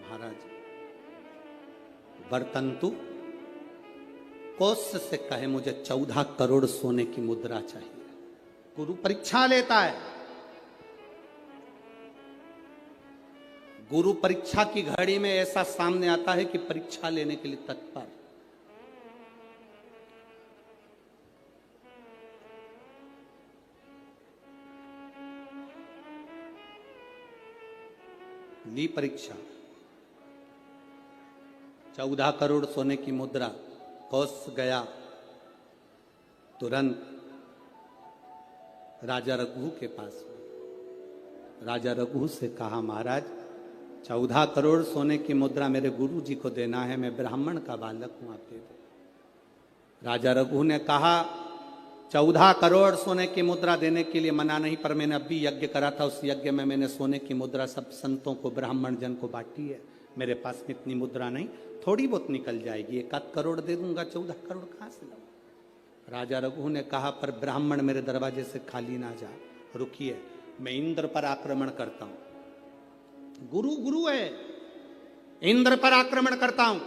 महाराज, वर्तंतु कौत्स से कहे मुझे 14 करोड़ सोने की मुद्रा चाहिए। गुरु परीक्षा लेता है। गुरु परीक्षा की घड़ी में ऐसा सामने आता है कि परीक्षा लेने के लिए तत्पर। ली परीक्षा, 14 करोड़ सोने की मुद्रा। कौत्स गया तुरंत राजा रघु के पास। राजा रघु से कहा, महाराज 14 करोड़ सोने की मुद्रा मेरे गुरु जी को देना है, मैं ब्राह्मण का बालक हूं, आप दे दो। राजा रघु ने कहा, 14 करोड़ सोने की मुद्रा देने के लिए मना नहीं, पर मैंने अभी यज्ञ करा था, उस यज्ञ में मैंने सोने की मुद्रा सब संतों को, ब्राह्मण जन को बांटी है। मेरे पास में इतनी मुद्रा नहीं, थोड़ी बहुत निकल जाएगी, 1 करोड़ दे दूंगा, 14 करोड़ कहां से लाऊं। राजा रघु ने कहा, पर ब्राह्मण मेरे दरवाजे से खाली ना जा, रुकिए, मैं इंद्र पर आक्रमण करता हूं। गुरु गुरु है, इंद्र पर आक्रमण करता हूं।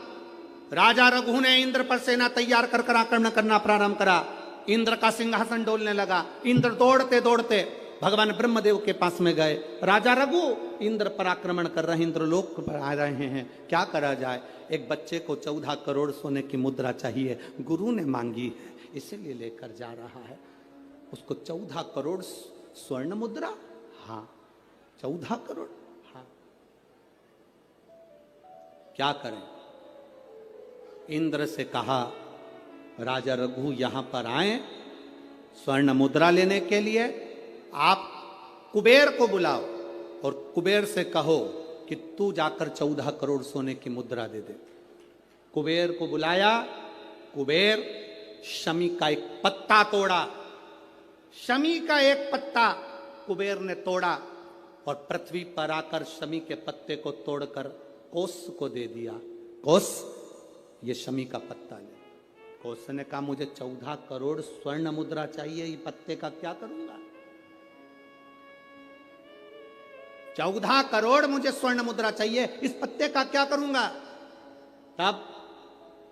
राजा रघु ने इंद्र पर सेना तैयार कर कर आक्रमण करना प्रारंभ करा। इंद्र का सिंहासन डोलने लगा। इंद्र दौड़ते दौड़ते भगवान ब्रह्मदेव के पास में गए। राजा रघु इंद्र पर आक्रमण कर रहे हैं, इंद्र लोक पर आ रहे हैं, क्या करा जाए। एक बच्चे को 14 करोड़ सोने की मुद्रा चाहिए, गुरु ने मांगी है, इसीलिए लेकर जा रहा है। उसको 14 करोड़ स्वर्ण मुद्रा, हाँ 14 करोड़, हाँ क्या करें। इंद्र से कहा, राजा रघु यहां पर आए स्वर्ण मुद्रा लेने के लिए, आप कुबेर को बुलाओ और कुबेर से कहो कि तू जाकर 14 करोड़ सोने की मुद्रा दे दे। कुबेर को बुलाया। कुबेर शमी का एक पत्ता तोड़ा। शमी का एक पत्ता कुबेर ने तोड़ा और पृथ्वी पर आकर शमी के पत्ते को तोड़कर कौत्स को दे दिया। कौत्स, ये शमी का पत्ता ले। कौत्स ने कहा, मुझे 14 करोड़ स्वर्ण मुद्रा चाहिए, ये पत्ते का क्या करूंगा। 14 करोड़ मुझे स्वर्ण मुद्रा चाहिए, इस पत्ते का क्या करूंगा। तब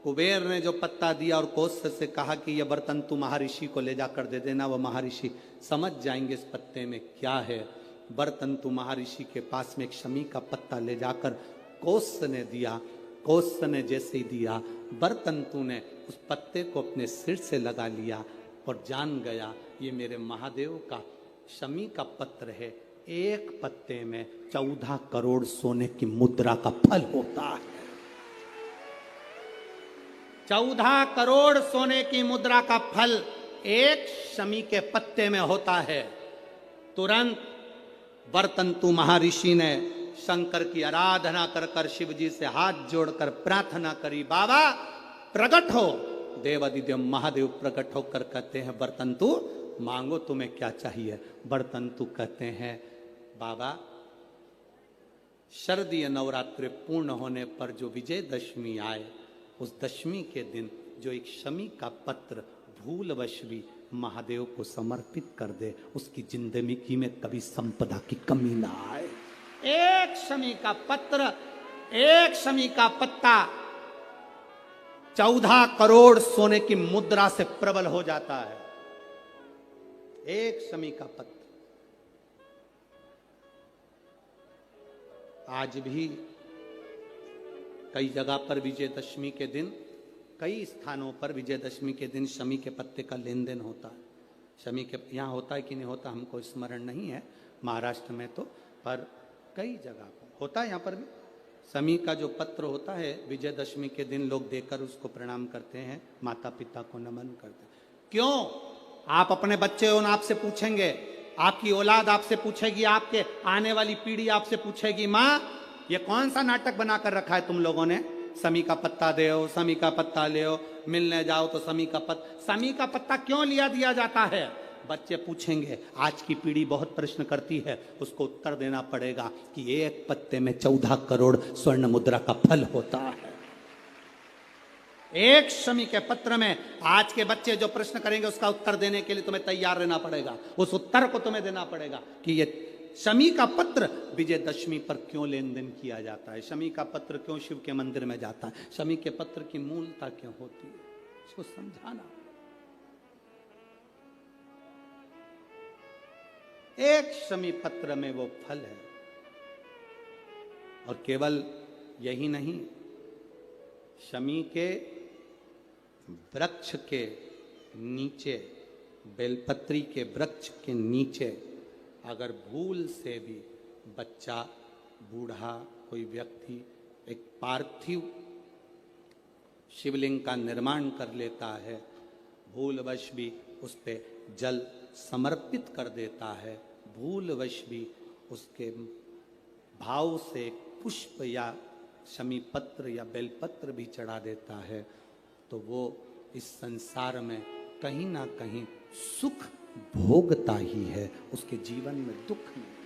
कुबेर ने जो पत्ता दिया और कौत्स से कहा कि यह बर्तन तू महर्षि को ले जाकर दे देना, वह महर्षि समझ जाएंगे इस पत्ते में क्या है। बर्तन तू महर्षि के पास में एक शमी का पत्ता ले जाकर कौत्स ने दिया। कौत्स ने जैसे ही दिया, बर्तंतु ने उस पत्ते को अपने सिर से लगा लिया और जान गया ये मेरे महादेव का शमी का पत्र है। एक पत्ते में 14 करोड़ सोने की मुद्रा का फल होता है। 14 करोड़ सोने की मुद्रा का फल एक शमी के पत्ते में होता है। तुरंत बर्तंतु महर्षि ने शंकर की आराधना कर कर शिव जी से हाथ जोड़कर प्रार्थना करी, बाबा प्रकट हो। देवादिदेव महादेव प्रकट होकर कहते हैं, बर्तंतु मांगो तुम्हें क्या चाहिए। बर्तंतु कहते हैं, बाबा शरदीय नवरात्रि पूर्ण होने पर जो विजयदशमी आए, उस दशमी के दिन जो एक शमी का पत्र भूलवश भी महादेव को समर्पित कर दे, उसकी जिंदगी में कभी संपदा की कमी ना आए। एक शमी का पत्र, एक शमी का पत्ता 14 करोड़ सोने की मुद्रा से प्रबल हो जाता है। एक शमी का पत्र। आज भी कई जगह पर विजयदशमी के दिन, कई स्थानों पर विजयदशमी के दिन शमी के पत्ते का लेन देन होता है। शमी के यहाँ होता है कि नहीं होता हमको स्मरण नहीं है, महाराष्ट्र में तो, पर कई जगह पर होता है। यहाँ पर भी शमी का जो पत्र होता है, विजयदशमी के दिन लोग देकर उसको प्रणाम करते हैं, माता पिता को नमन करते हैं। क्यों? आप अपने बच्चे हो, आपसे पूछेंगे, आपकी औलाद आपसे पूछेगी, आपके आने वाली पीढ़ी आपसे पूछेगी, माँ ये कौन सा नाटक बनाकर रखा है तुम लोगों ने। शमी का पत्ता दे, शमी का पत्ता ले, मिलने जाओ तो शमी का पत्ता। शमी का पत्ता क्यों लिया दिया जाता है? बच्चे पूछेंगे। आज की पीढ़ी बहुत प्रश्न करती है, उसको उत्तर देना पड़ेगा कि एक पत्ते में 14 करोड़ स्वर्ण मुद्रा का फल होता है। एक शमी के पत्र में आज के बच्चे जो प्रश्न करेंगे, उसका उत्तर देने के लिए तुम्हें तैयार रहना पड़ेगा। उस उत्तर को तुम्हें देना पड़ेगा कि ये शमी का पत्र विजयदशमी पर क्यों लेन देन किया जाता है, शमी का पत्र क्यों शिव के मंदिर में जाता है, शमी के पत्र की मूलता क्यों होती है, इसको समझाना। एक शमी पत्र में वो फल है। और केवल यही नहीं, शमी के वृक्ष के नीचे, बेलपत्री के वृक्ष के नीचे अगर भूल से भी बच्चा, बूढ़ा, कोई व्यक्ति एक पार्थिव शिवलिंग का निर्माण कर लेता है, भूलवश भी उस पे जल समर्पित कर देता है, भूलवश भी उसके भाव से पुष्प या शमी पत्र या बेलपत्र भी चढ़ा देता है, तो वो इस संसार में कहीं ना कहीं सुख भोगता ही है, उसके जीवन में दुख नहीं।